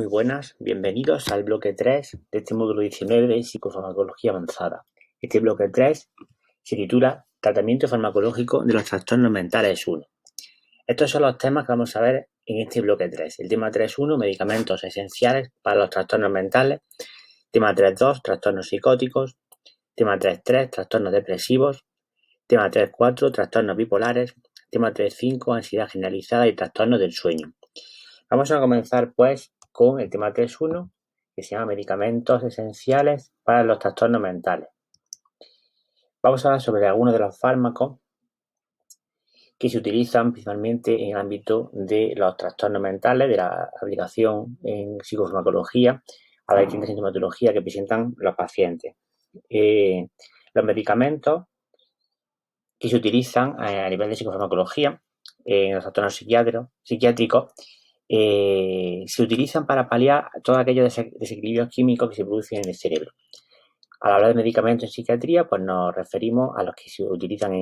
Muy buenas, bienvenidos al bloque 3 de este módulo 19 de psicofarmacología avanzada. Este bloque 3 se titula Tratamiento farmacológico de los trastornos mentales 1. Estos son los temas que vamos a ver en este bloque 3. El tema 3.1, medicamentos esenciales para los trastornos mentales. Tema 3.2, trastornos psicóticos. Tema 3.3, trastornos depresivos. Tema 3.4, trastornos bipolares. Tema 3.5, ansiedad generalizada y trastornos del sueño. Vamos a comenzar pues con el tema 3.1, que se llama medicamentos esenciales para los trastornos mentales. Vamos a hablar sobre algunos de los fármacos que se utilizan principalmente en el ámbito de los trastornos mentales, de la aplicación en psicofarmacología a las distintas sintomatologías que presentan los pacientes. Los medicamentos que se utilizan a nivel de psicofarmacología en los trastornos psiquiátricos se utilizan para paliar todos aquellos desequilibrios químicos que se producen en el cerebro. Al hablar de medicamentos en psiquiatría, pues nos referimos a los que se utilizan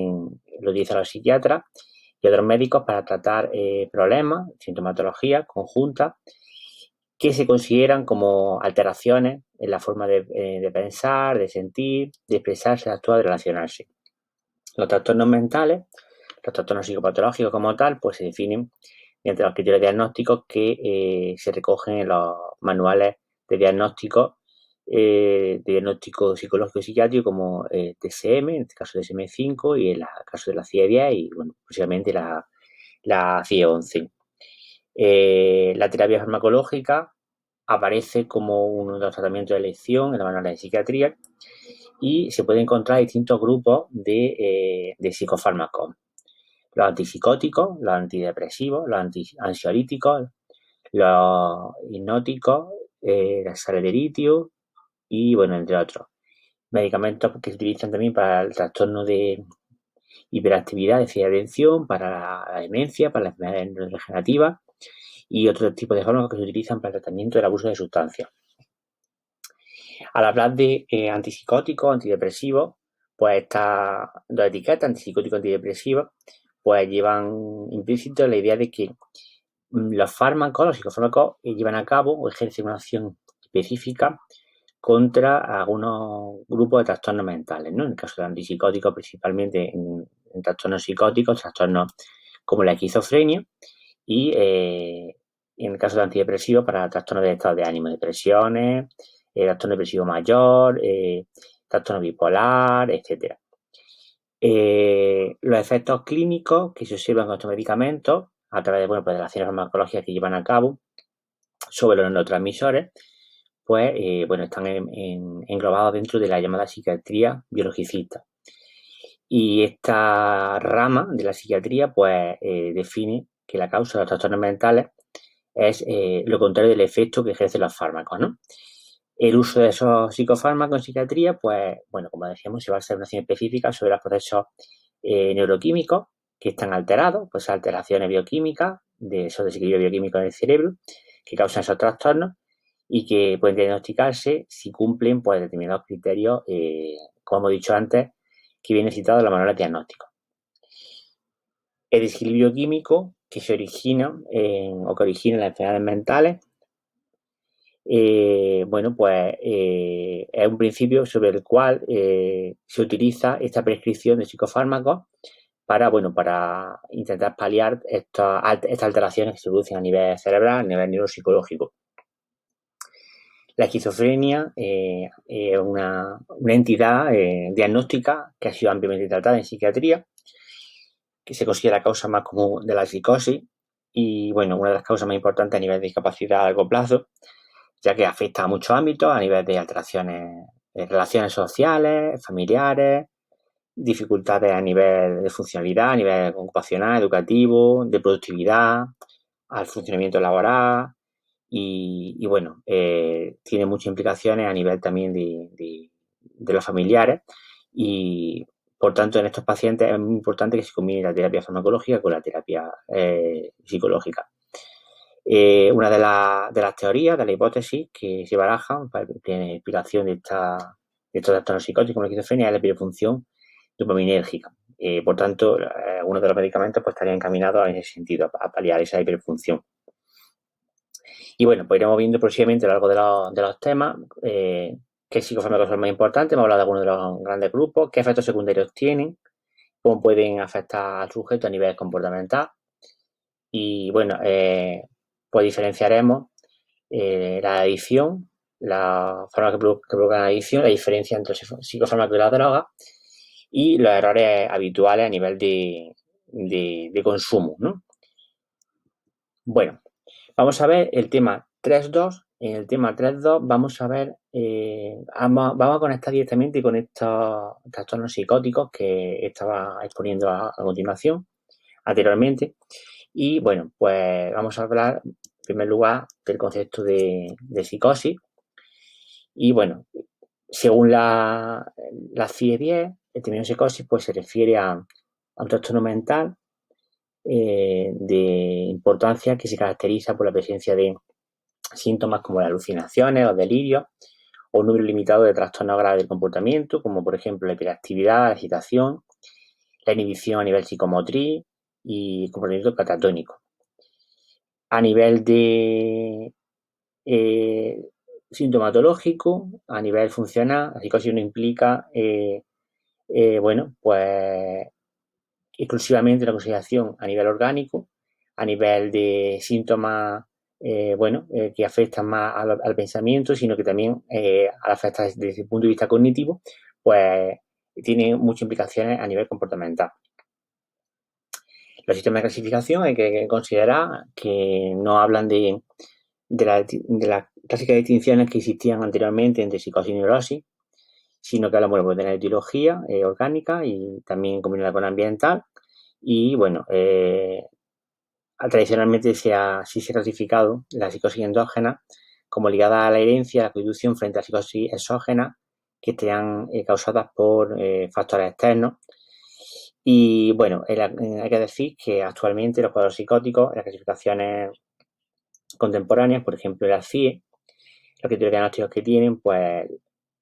los psiquiatras y otros médicos para tratar problemas, sintomatologías conjuntas que se consideran como alteraciones en la forma de pensar, de sentir, de expresarse, de actuar, de relacionarse. Los trastornos mentales, los trastornos psicopatológicos como tal, pues se definen mediante los criterios diagnósticos que se recogen en los manuales de diagnóstico psicológico y psiquiátrico como DSM, en este caso DSM-5, y en el caso de la CIE-10 y, bueno, posiblemente la CIE-11. La terapia farmacológica aparece como uno de los tratamientos de elección en los manuales de psiquiatría y se pueden encontrar distintos grupos de psicofármacos. Los antipsicóticos, los antidepresivos, los ansiolíticos, los hipnóticos, la sal de litio y, bueno, entre otros. Medicamentos que se utilizan también para el trastorno de hiperactividad, déficit de atención, para la demencia, para las enfermedades neurodegenerativas y otros tipos de fármacos que se utilizan para el tratamiento del abuso de sustancias. Al hablar de antipsicóticos, antidepresivos, pues estas dos etiquetas, antipsicótico y antidepresivo, pues llevan implícito la idea de que los psicofármacos llevan a cabo o ejercen una acción específica contra algunos grupos de trastornos mentales, ¿no? En el caso de antipsicóticos, principalmente en trastornos psicóticos, trastornos como la esquizofrenia, y en el caso de antidepresivos para trastornos de estado de ánimo, depresiones, trastorno depresivo mayor, trastorno bipolar, etcétera. Los efectos clínicos que se observan con estos medicamentos a través de, pues de las acciones farmacológicas que llevan a cabo sobre los neurotransmisores, pues están englobados dentro de la llamada psiquiatría biologicista. Y esta rama de la psiquiatría pues define que la causa de los trastornos mentales es lo contrario del efecto que ejercen los fármacos, ¿no? El uso de esos psicofármacos en psiquiatría, pues, bueno, como decíamos, se va a hacer una acción específica sobre los procesos neuroquímicos que están alterados, pues alteraciones bioquímicas, de esos desequilibrios bioquímicos en el cerebro, que causan esos trastornos y que pueden diagnosticarse si cumplen pues determinados criterios, como hemos dicho antes, que vienen citados en los manuales diagnósticos. El desequilibrio químico que se origina o que origina las enfermedades mentales, es un principio sobre el cual se utiliza esta prescripción de psicofármacos para intentar paliar estas alteraciones que se producen a nivel cerebral, a nivel neuropsicológico. La esquizofrenia es una entidad diagnóstica que ha sido ampliamente tratada en psiquiatría, que se considera la causa más común de la psicosis y, bueno, una de las causas más importantes a nivel de discapacidad a largo plazo, ya que afecta a muchos ámbitos, a nivel de alteraciones de relaciones sociales, familiares, dificultades a nivel de funcionalidad, a nivel ocupacional, educativo, de productividad, al funcionamiento laboral y tiene muchas implicaciones a nivel también de los familiares y, por tanto, en estos pacientes es muy importante que se combine la terapia farmacológica con la terapia psicológica. Una de las teorías, de la hipótesis que se barajan para la explicación de estos trastornos psicóticos como la esquizofrenia es la hiperfunción dopaminérgica. Por tanto, algunos de los medicamentos pues estarían encaminados en ese sentido, a paliar esa hiperfunción. Y bueno, pues iremos viendo próximamente a lo largo de los temas qué psicofármacos son más importantes, hemos hablado de algunos de los grandes grupos, qué efectos secundarios tienen, cómo pueden afectar al sujeto a nivel comportamental. Y bueno, pues diferenciaremos la adicción, la fármacos que provocan adicción, la diferencia entre el psicofármaco y la droga y los errores habituales a nivel de consumo, ¿no? Bueno, vamos a ver el tema 3.2. En el tema 3.2 vamos a ver, vamos a conectar directamente con estos trastornos psicóticos que estaba exponiendo a continuación, anteriormente. Y bueno, pues vamos a hablar en primer lugar del concepto de psicosis. Y bueno, según la CIE-10, el término psicosis pues se refiere a un trastorno mental de importancia que se caracteriza por la presencia de síntomas como las alucinaciones, los delirios o un número limitado de trastornos graves del comportamiento, como por ejemplo la hiperactividad, la agitación, la inhibición a nivel psicomotriz y comportamiento catatónico. A nivel de sintomatológico, a nivel funcional, la psicosis no implica, bueno, pues exclusivamente la consideración a nivel orgánico, a nivel de síntomas, que afectan más al pensamiento, sino que también al afectar desde el punto de vista cognitivo, pues tiene muchas implicaciones a nivel comportamental. Los sistemas de clasificación hay que considerar que no hablan de las clásicas distinciones que existían anteriormente entre psicosis y neurosis, sino que hablan, bueno, pues de la etiología orgánica y también combinada con ambiental. Y bueno, tradicionalmente sí se ha clasificado la psicosis endógena como ligada a la herencia, a la constitución frente a la psicosis exógena que estén causadas por factores externos. Y bueno, hay que decir que actualmente los cuadros psicóticos, las clasificaciones contemporáneas, por ejemplo la CIE, los criterios diagnósticos que tienen, pues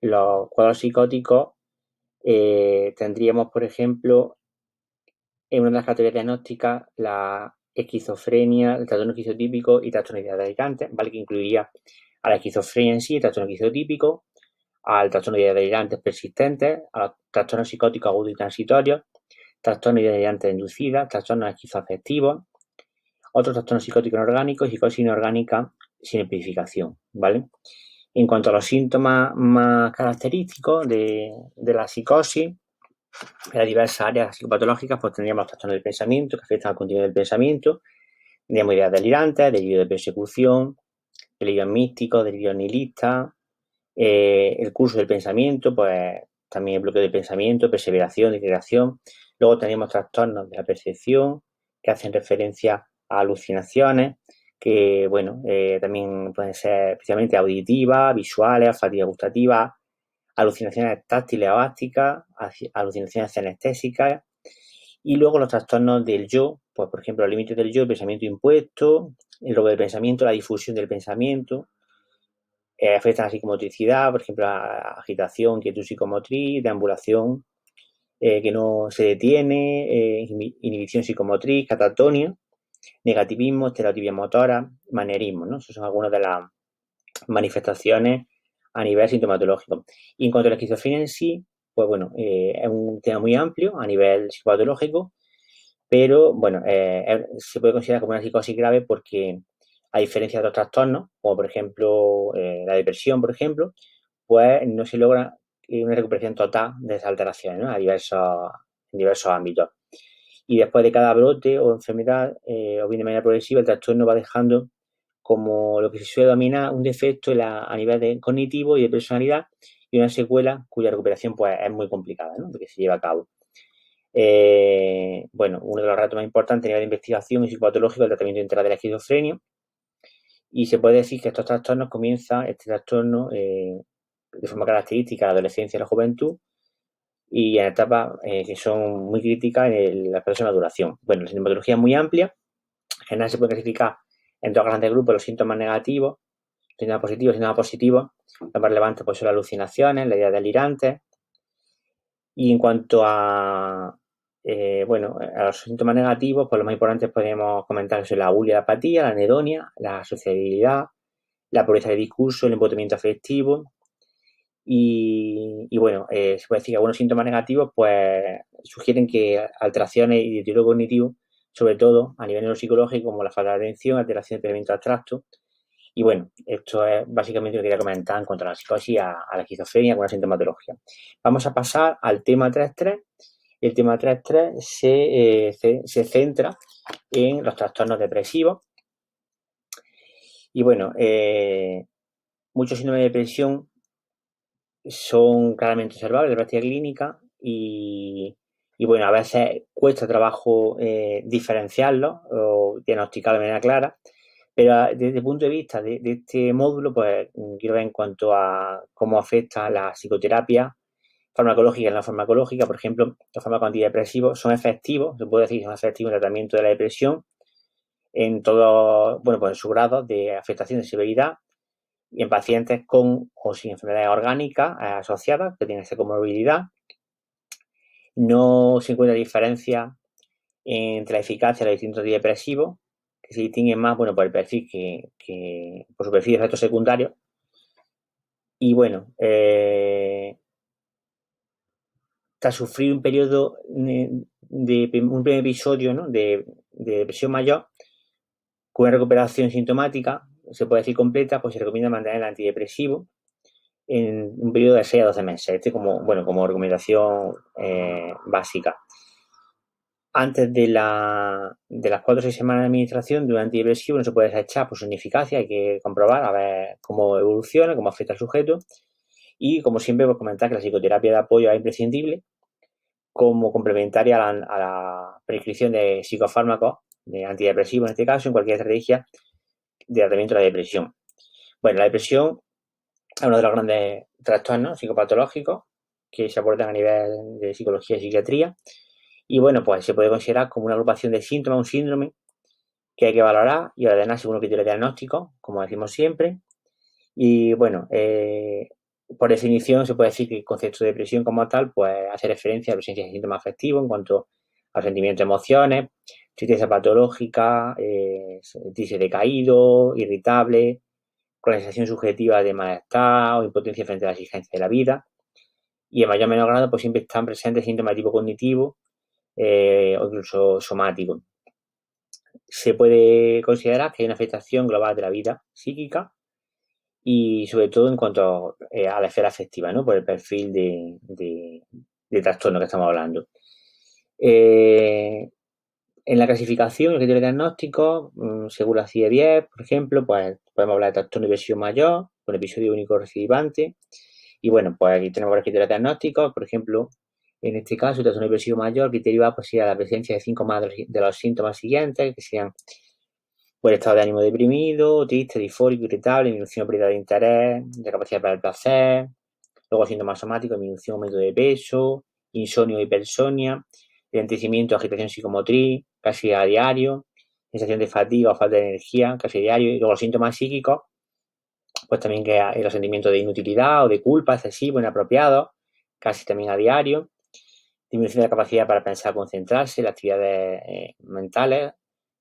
los cuadros psicóticos tendríamos, por ejemplo, en una de las categorías diagnósticas la esquizofrenia, el trastorno esquizotípico y trastorno de identidad delirante, ¿vale? Que incluiría a la esquizofrenia en sí, el trastorno esquizotípico, al trastorno de identidad delirantes persistentes, a los trastornos psicóticos agudos y transitorios, trastornos de identidad delirante inducida, trastornos esquizoafectivos, otros trastornos psicóticos inorgánicos y psicosis inorgánica sin especificación, ¿vale? En cuanto a los síntomas más característicos de la psicosis, en las diversas áreas psicopatológicas, pues tendríamos los trastornos del pensamiento que afectan al contenido del pensamiento, tendríamos ideas delirantes, delirio de persecución, delirios místicos, delirios nihilistas, el curso del pensamiento, pues también el bloqueo del pensamiento, perseveración, disgregación. Luego tenemos trastornos de la percepción que hacen referencia a alucinaciones, que bueno, también pueden ser especialmente auditivas, visuales, olfativas, gustativas, alucinaciones táctiles o ápticas, alucinaciones cinestésicas. Y luego los trastornos del yo, pues por ejemplo los límites del yo, el pensamiento impuesto, el robo del pensamiento, la difusión del pensamiento, afectan a la psicomotricidad, por ejemplo a agitación, quietud psicomotriz, deambulación que no se detiene, inhibición psicomotriz, catatonia, negativismo, estereotipia motora, manierismo, ¿no? Esas son algunas de las manifestaciones a nivel sintomatológico. Y en cuanto a la esquizofrenia en sí, pues bueno, es un tema muy amplio a nivel psicopatológico, pero bueno, se puede considerar como una psicosis grave porque, a diferencia de otros trastornos, como por ejemplo la depresión, por ejemplo, pues no se logra una recuperación total de esas alteraciones, ¿no? En diversos ámbitos. Y después de cada brote o enfermedad, o bien de manera progresiva, el trastorno va dejando como lo que se suele denominar un defecto a nivel de cognitivo y de personalidad y una secuela cuya recuperación pues es muy complicada, ¿no? De que se lleva a cabo. Bueno, uno de los retos más importantes a nivel de investigación y psicopatológico es el tratamiento integral de la esquizofrenia y se puede decir que estos trastornos este trastorno de forma característica en la adolescencia y la juventud y en etapas que son muy críticas en la persona duración. Bueno, la sintomatología es muy amplia, en general se puede clasificar en dos grandes grupos los síntomas negativos, síntomas positivos y síntomas positivos. Los más relevantes pues, son las alucinaciones, las ideas delirantes. Y en cuanto a a los síntomas negativos, pues los más importantes podríamos comentar que son la bulia, la apatía, la anedonia, la sociabilidad, la pobreza de discurso, el embotamiento afectivo. Se puede decir que algunos síntomas negativos pues sugieren que alteraciones y deterioro cognitivo, sobre todo a nivel neuropsicológico, como la falta de atención, alteración de pensamiento abstracto. Y bueno, esto es básicamente lo que quería comentar en cuanto a la psicosis, a la esquizofrenia con la sintomatología. Vamos a pasar al tema 3.3. El tema 3.3 se centra en los trastornos depresivos. Y bueno, muchos síndromes de depresión son claramente observables en la práctica clínica a veces cuesta trabajo diferenciarlos o diagnosticarlos de manera clara, pero desde el punto de vista de este módulo, pues quiero ver en cuanto a cómo afecta la psicoterapia farmacológica y no farmacológica. Por ejemplo, los fármacos antidepresivos son efectivos, se puede decir que son efectivos en el tratamiento de la depresión en todos, en su grado de afectación de severidad y en pacientes con o sin enfermedades orgánicas asociadas, que tienen esa comorbilidad. No se encuentra diferencia entre la eficacia de los distintos antidepresivos, que se distinguen más por el perfil que por su perfil de efectos secundarios. Y tras sufrir un periodo de un primer episodio, ¿no?, de depresión mayor, con una recuperación sintomática, se puede decir completa, pues se recomienda mantener el antidepresivo en un periodo de 6 a 12 meses. Como recomendación básica. Antes de las 4 o 6 semanas de administración de un antidepresivo no se puede desechar por su ineficacia, hay que comprobar a ver cómo evoluciona, cómo afecta al sujeto. Y como siempre, pues comentar que la psicoterapia de apoyo es imprescindible como complementaria a la prescripción de psicofármacos, de antidepresivos en este caso, en cualquier estrategia de tratamiento de la depresión. Bueno, la depresión es uno de los grandes trastornos psicopatológicos que se abordan a nivel de psicología y psiquiatría. Y pues se puede considerar como una agrupación de síntomas, un síndrome que hay que valorar y ordenar según los criterios diagnósticos, como decimos siempre. Y por definición se puede decir que el concepto de depresión como tal pues hace referencia a la presencia de síntomas afectivos en cuanto a sentimientos, emociones, tristeza patológica, sentirse decaído, irritable, con la sensación subjetiva de malestar o impotencia frente a la exigencia de la vida. Y en mayor o menor grado pues siempre están presentes síntomas de tipo cognitivo o incluso somático. Se puede considerar que hay una afectación global de la vida psíquica y sobre todo en cuanto a la esfera afectiva, ¿no?, por el perfil de trastorno que estamos hablando. En la clasificación, el criterio diagnóstico, según la CIE-10, por ejemplo, pues podemos hablar de trastorno de depresión mayor, con episodio único recidivante. Y pues aquí tenemos los criterios diagnósticos. Por ejemplo, en este caso, el trastorno de depresión mayor, el criterio va pues a la presencia de 5 más de los síntomas siguientes, que sean estado de ánimo deprimido, triste, disfórico, irritable, disminución o pérdida de interés, de capacidad para el placer. Luego síntomas somáticos, disminución o aumento de peso, insomnio o hipersonia, enlentecimiento, agitación psicomotriz, casi a diario, sensación de fatiga o falta de energía, casi a diario. Y luego los síntomas psíquicos, pues también que hay los sentimientos de inutilidad o de culpa excesivo, inapropiado, casi también a diario. Disminución de la capacidad para pensar, concentrarse, las actividades mentales,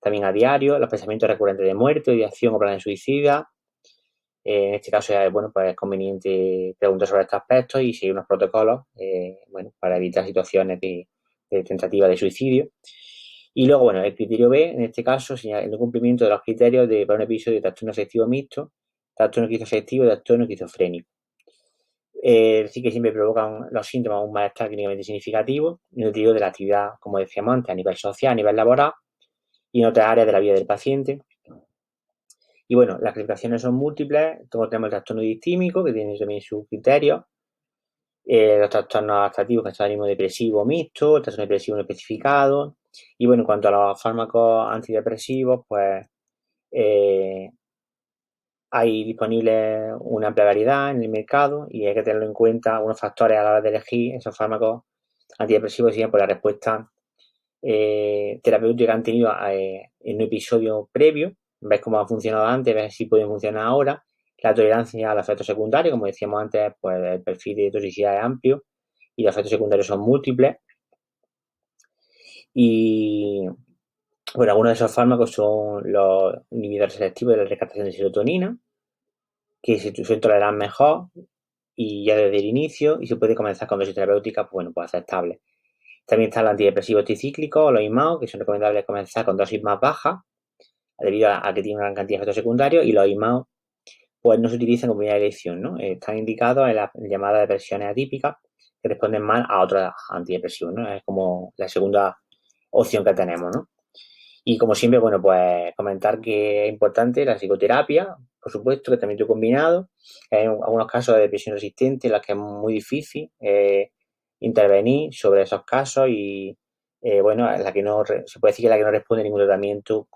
también a diario, los pensamientos recurrentes de muerte, ideación o planes suicidas. En este caso pues es conveniente preguntar sobre estos aspectos y seguir unos protocolos para evitar situaciones de tentativa de suicidio. Y luego, el criterio B, en este caso, señala el cumplimiento de los criterios para un episodio de trastorno afectivo mixto, trastorno esquizoafectivo y trastorno esquizofrénico. Es decir, que siempre provocan los síntomas un malestar clínicamente significativo, nutrido de la actividad, como decíamos antes, a nivel social, a nivel laboral y en otras áreas de la vida del paciente. Y las clasificaciones son múltiples. Tenemos el trastorno distímico, que tiene también sus criterios. Los trastornos adaptativos, que son el ánimo depresivo mixto, el trastorno depresivo no especificado. Y en cuanto a los fármacos antidepresivos, pues hay disponible una amplia variedad en el mercado y hay que tenerlo en cuenta algunos factores a la hora de elegir esos fármacos antidepresivos, siguen por la respuesta terapéutica que han tenido en un episodio previo, ves cómo ha funcionado antes, ves si pueden funcionar ahora. La tolerancia al efecto secundario, como decíamos antes, pues el perfil de toxicidad es amplio y los efectos secundarios son múltiples. Y bueno, algunos de esos fármacos son los inhibidores selectivos de la recaptación de serotonina, que se suelen tolerar mejor y ya desde el inicio, y se puede comenzar con dosis terapéuticas, pues aceptables. También están los antidepresivos tricíclicos o los IMAO, que son recomendables comenzar con dosis más bajas, debido a que tienen una gran cantidad de efectos secundarios, y los IMAO pues no se utilizan como primera elección, ¿no? Están indicados en las llamadas depresiones atípicas, que responden mal a otros antidepresivos, ¿no? Es como la segunda opción que tenemos, ¿no? Y como siempre, bueno, pues comentar que es importante la psicoterapia, por supuesto, que tratamiento combinado. Hay algunos casos de depresión resistente en los que es muy difícil intervenir sobre esos casos y, bueno, en la que no, se puede decir que la que no responde a ningún tratamiento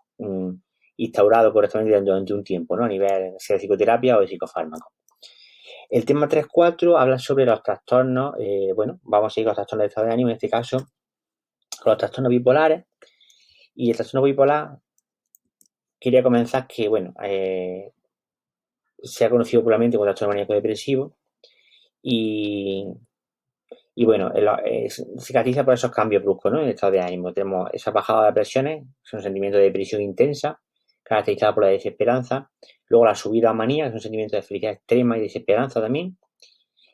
instaurado correctamente durante un tiempo, ¿no? A nivel sea de psicoterapia o de psicofármaco. El tema 3.4 habla sobre los trastornos, bueno, vamos a ir con los trastornos de estado de ánimo, en este caso, con los trastornos bipolares. Y el trastorno bipolar, quería comenzar que, bueno, se ha conocido popularmente como trastorno maníaco depresivo y, y bueno, se caracteriza por esos cambios bruscos, ¿no? En el estado de ánimo. Tenemos esa bajada de presiones, son sentimientos de depresión intensa, caracterizada por la desesperanza. Luego la subida a manía, que es un sentimiento de felicidad extrema y desesperanza también.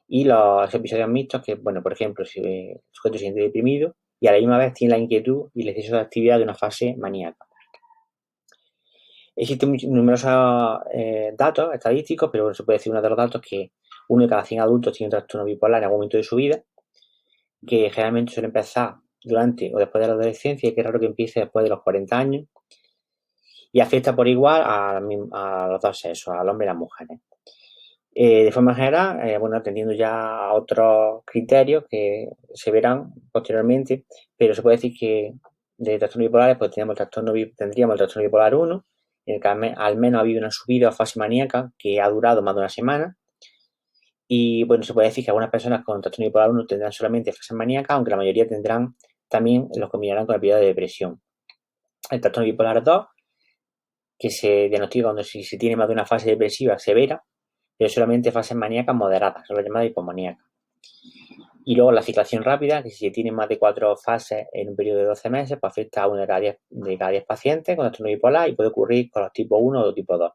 Y los episodios mixtos, que, bueno, por ejemplo, si el sujeto se siente deprimido y a la misma vez tiene la inquietud y el exceso de actividad de una fase maníaca. Existen numerosos datos estadísticos, pero se puede decir uno de los datos que uno de cada 100 adultos tiene un trastorno bipolar en algún momento de su vida, que generalmente suele empezar durante o después de la adolescencia y que es raro que empiece después de los 40 años y afecta por igual a los dos sexos, al hombre y a las mujeres. De forma general, bueno, atendiendo ya a otros criterios que se verán posteriormente, pero se puede decir que de trastornos bipolares pues tendríamos el trastorno bipolar 1, en el que al menos ha habido una subida o fase maníaca que ha durado más de una semana. Y bueno, se puede decir que algunas personas con trastorno bipolar 1 tendrán solamente fase maníaca, aunque la mayoría tendrán también, los combinarán con el periodo de depresión. El trastorno bipolar 2, que se diagnostica cuando se tiene más de una fase depresiva severa, pero solamente fases maníacas moderadas, son las llamadas hipomaníacas. Y luego la ciclación rápida, que si se tiene más de 4 fases en un periodo de 12 meses, pues afecta a uno de cada 10 pacientes con trastorno bipolar y puede ocurrir con los tipo 1 o tipo 2.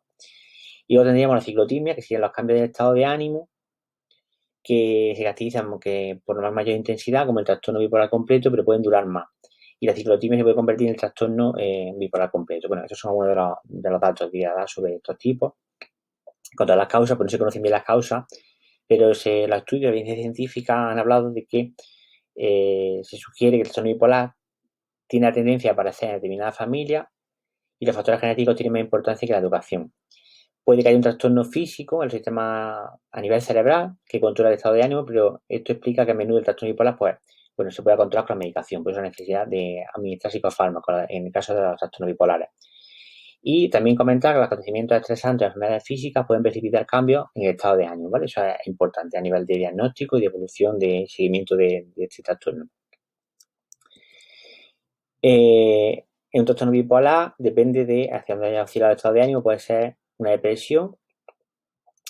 Y luego tendríamos la ciclotimia, que serían los cambios de estado de ánimo, que se caracterizan por una mayor intensidad, como el trastorno bipolar completo, pero pueden durar más. Y la ciclotimia se puede convertir en el trastorno bipolar completo. Bueno, estos son algunos de los datos que voy a dar sobre estos tipos. Con todas las causas, pues no se conocen bien las causas, pero los estudios de evidencia científica han hablado de que se sugiere que el trastorno bipolar tiene la tendencia a aparecer en determinadas familias y los factores genéticos tienen más importancia que la educación. Puede que haya un trastorno físico en el sistema a nivel cerebral que controla el estado de ánimo, pero esto explica que a menudo el trastorno bipolar, pues, bueno, se puede controlar con la medicación, por eso la necesidad de administrar psicofármacos en el caso de los trastornos bipolares. Y también comentar que los acontecimientos estresantes o enfermedades físicas pueden precipitar cambios en el estado de ánimo, ¿vale? Eso es importante a nivel de diagnóstico y de evolución de seguimiento de este trastorno. En un trastorno bipolar depende de hacia dónde haya oscilado el estado de ánimo, puede ser una depresión.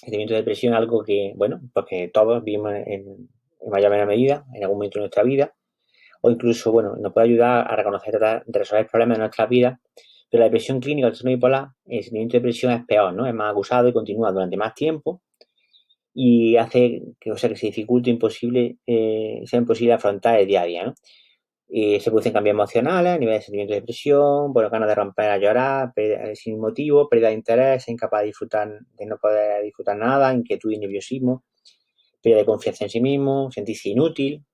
El sentimiento de depresión es algo que, bueno, porque todos vivimos en mayor o menor medida en algún momento de nuestra vida, o incluso, bueno, nos puede ayudar a reconocer, de resolver problemas de nuestra vida, pero la depresión clínica, el trastorno bipolar, el sentimiento de depresión es peor, ¿no? Es más acusado y continúa durante más tiempo y hace que, o sea, que se dificulte sea imposible afrontar el día a día, ¿no? Se producen cambios emocionales a nivel de sentimiento de depresión, bueno, ganas de romper a llorar, sin motivo, pérdida de interés, incapaz de disfrutar, de no poder disfrutar nada, inquietud y nerviosismo, pérdida de confianza en sí mismo, sentirse inútil,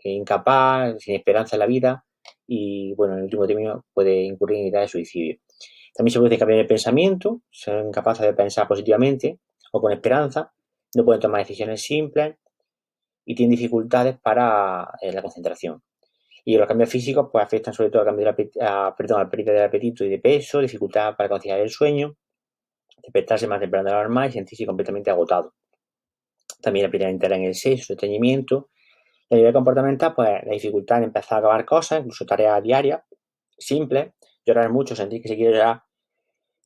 incapaz, sin esperanza en la vida y, bueno, en el último término puede incurrir en ideas de suicidio. También se produce cambios de pensamiento, son incapaces de pensar positivamente o con esperanza, no pueden tomar decisiones simples y tienen dificultades para la concentración. Y los cambios físicos pues afectan sobre todo al cambio al pérdida del apetito y de peso, dificultad para conciliar el sueño, despertarse más temprano de lo normal y sentirse completamente agotado. También la pérdida de interés en el sexo, estreñimiento. Y a nivel comportamental, pues la dificultad en empezar a acabar cosas, incluso tareas diarias, simples, llorar mucho, sentir que se quiere llorar,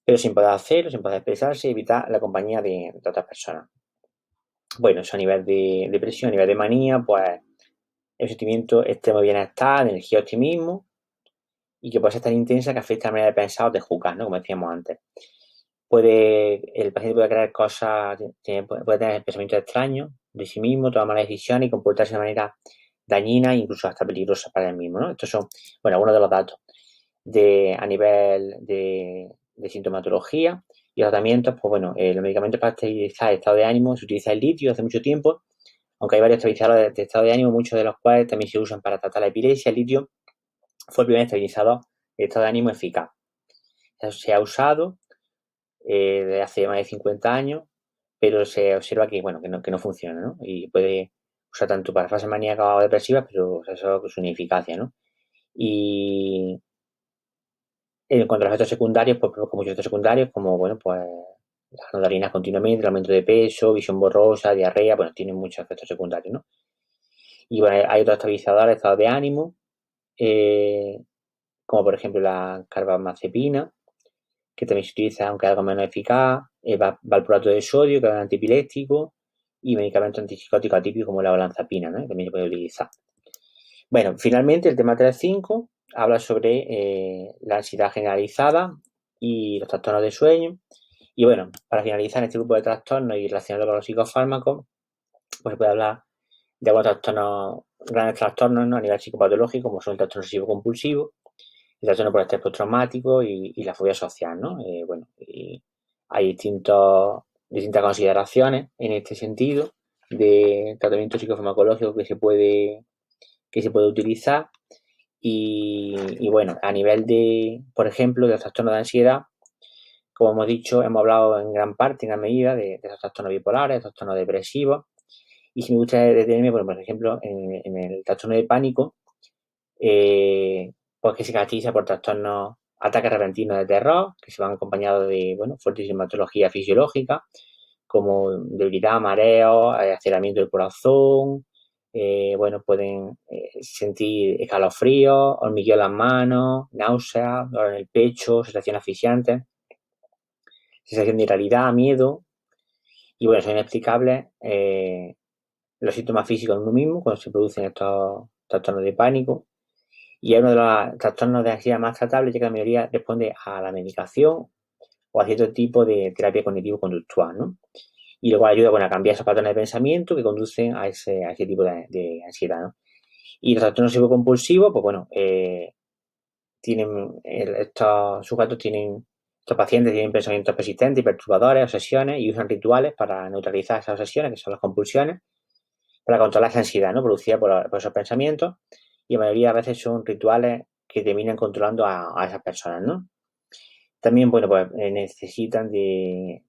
pero sin poder hacerlo, sin poder expresarse y evitar la compañía de otras personas. Bueno, eso a nivel de depresión, a nivel de manía, pues el sentimiento extremo de bienestar, de energía, optimismo, y que puede ser tan intensa que afecta a la manera de pensar o de juzgar, ¿no? Como decíamos antes. El paciente puede creer cosas, puede tener pensamientos extraños de sí mismo, tomar malas decisiones y comportarse de manera dañina e incluso hasta peligrosa para él mismo, ¿no? Estos son, bueno, algunos de los datos a nivel de sintomatología y tratamientos. Pues bueno, los medicamentos para estabilizar el estado de ánimo se utiliza el litio hace mucho tiempo, aunque hay varios estabilizadores de estado de ánimo, muchos de los cuales también se usan para tratar la epilepsia. El litio fue el primer estabilizador de estado de ánimo eficaz. Se ha usado desde hace más de 50 años, pero se observa que no funciona, ¿no? Y puede usar tanto para fases maníacas o depresivas, pero eso es una ineficacia, ¿no? Y en cuanto a los efectos secundarios, pues provoca muchos efectos secundarios, como, bueno, pues las nodarinas continuamente, el aumento de peso, visión borrosa, diarrea, bueno, tienen muchos efectos secundarios, ¿no? Y bueno, hay otros estabilizadores, estados de ánimo, eh, como por ejemplo la carbamazepina, que también se utiliza, aunque algo menos eficaz, valproato de sodio, que es un antiepiléptico, y medicamentos antipsicóticos atípicos como la olanzapina, ¿no? Que también se puede utilizar. Bueno, finalmente el tema 3.5 habla sobre la ansiedad generalizada y los trastornos de sueño. Y bueno, para finalizar este grupo de trastornos y relacionarlo con los psicofármacos, pues se puede hablar de algunos trastornos, grandes trastornos, ¿no? A nivel psicopatológico, como son el trastorno obsesivo compulsivo, el trastorno por estrés postraumático y la fobia social, ¿no? Bueno, y hay distintas consideraciones en este sentido de tratamiento psicofarmacológico que se puede utilizar. Y bueno, a nivel de, por ejemplo, de los trastornos de ansiedad, como hemos dicho, hemos hablado en gran parte, en gran medida, de esos trastornos bipolares, trastornos depresivos. Y si me gustaría detenerme, bueno, por ejemplo, en el trastorno de pánico, pues que se caracteriza por trastornos, ataques repentinos de terror, que se van acompañados de, bueno, fuerte sintomatología fisiológica, como debilidad, mareo, aceleramiento del corazón, bueno, pueden sentir escalofríos, hormigueo en las manos, náuseas, dolor en el pecho, sensación asfixiante, sensación de irrealidad, miedo, y bueno, son inexplicables los síntomas físicos en uno mismo cuando se producen estos trastornos de pánico. Y es uno de los trastornos de ansiedad más tratables, ya que la mayoría responde a la medicación o a cierto tipo de terapia cognitivo-conductual, ¿no? Y luego ayuda, bueno, a cambiar esos patrones de pensamiento que conducen a ese tipo de ansiedad, ¿no? Y los trastornos obsesivo-compulsivos, pues bueno, estos pacientes tienen pensamientos persistentes y perturbadores, obsesiones, y usan rituales para neutralizar esas obsesiones, que son las compulsiones, para controlar esa ansiedad, ¿no? Producida por esos pensamientos, y la mayoría de veces son rituales que terminan controlando a esas personas, ¿no? También, bueno, pues necesitan de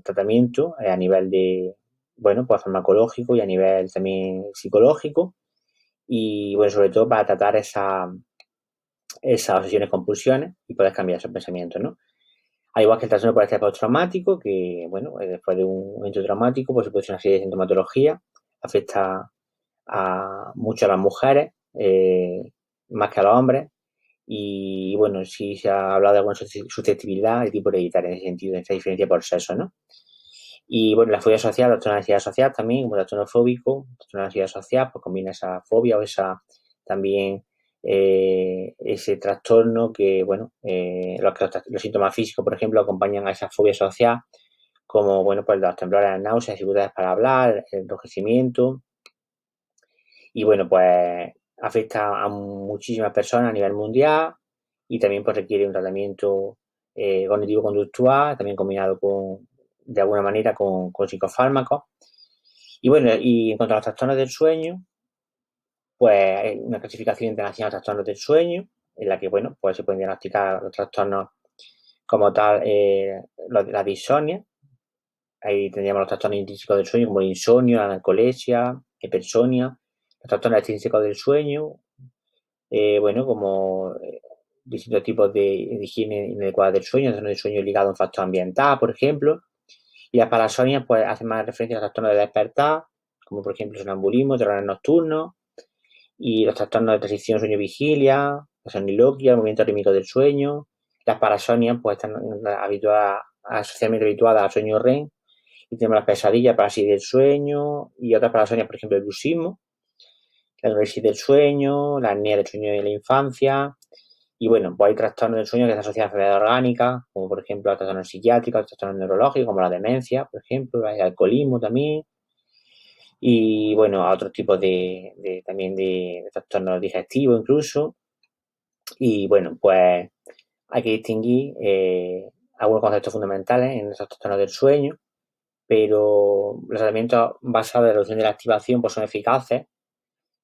tratamiento a nivel de, bueno, pues farmacológico y a nivel también psicológico, y bueno, sobre todo para tratar esas obsesiones, compulsiones y poder cambiar esos pensamientos, ¿no? Al igual que el trastorno por estrés postraumático, que, bueno, después de un evento traumático, pues se produce una serie de sintomatología, afecta a mucho a las mujeres, más que a los hombres, y bueno, sí se ha hablado de alguna susceptibilidad de tipo hereditario en ese sentido, en esta diferencia por sexo, ¿no? Y bueno, la fobia social, la trastorno de ansiedad social también, como trastorno fóbico, trastorno de ansiedad social, pues combina esa fobia o esa también ese trastorno que, bueno, los síntomas físicos, por ejemplo, acompañan a esa fobia social, como, bueno, pues los temblores, las náuseas, dificultades para hablar, el enrojecimiento, y bueno, pues afecta a muchísimas personas a nivel mundial y también pues requiere un tratamiento cognitivo-conductual, también combinado de alguna manera con psicofármacos. Y bueno, y en cuanto a los trastornos del sueño, pues hay una clasificación internacional de trastornos del sueño, en la que, bueno, pues se pueden diagnosticar los trastornos como tal, la disonía. Ahí tendríamos los trastornos intrínsecos del sueño, como el insomnio, la narcolepsia, hipersonia, los trastornos extrínsecos del sueño, bueno, como distintos tipos de higiene inadecuada del sueño, trastorno del sueño ligado a un factor ambiental, por ejemplo. Y las parasonias, pues, hacen más referencia a los trastornos de despertar, como por ejemplo el sonambulismo, terrores nocturnos, y los trastornos de transición sueño-vigilia, la somniloquia, el movimiento rítmico del sueño. Las parasonias, pues, están socialmente habituadas al sueño REM, y tenemos las pesadillas, parálisis del sueño, y otras parasonias, por ejemplo, el bruxismo. la análisis del sueño, la apnea del sueño en la infancia. Y bueno, pues hay trastornos del sueño que están asociados a enfermedades orgánicas, como por ejemplo a trastornos psiquiátricos, trastornos neurológicos, como la demencia, por ejemplo, el alcoholismo también. Y bueno, a otros tipos también de trastornos digestivos incluso. Y bueno, pues hay que distinguir algunos conceptos fundamentales en esos trastornos del sueño, pero los tratamientos basados en la reducción de la activación pues son eficaces.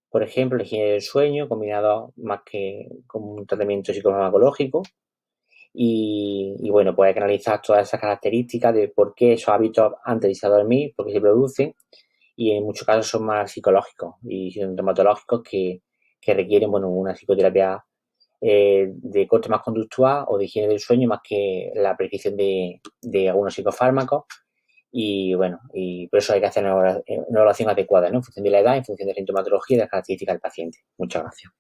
Por ejemplo, la higiene del sueño, combinado más que con un tratamiento psicofarmacológico. Y bueno, pues hay que analizar todas esas características de por qué esos hábitos antes de irse a dormir, por qué se producen, y en muchos casos son más psicológicos y sintomatológicos que requieren, bueno, una psicoterapia de corte más conductual o de higiene del sueño más que la prescripción de algunos psicofármacos. Y bueno, y por eso hay que hacer una evaluación adecuada, ¿no? En función de la edad, en función de la sintomatología y de las características del paciente. Muchas gracias.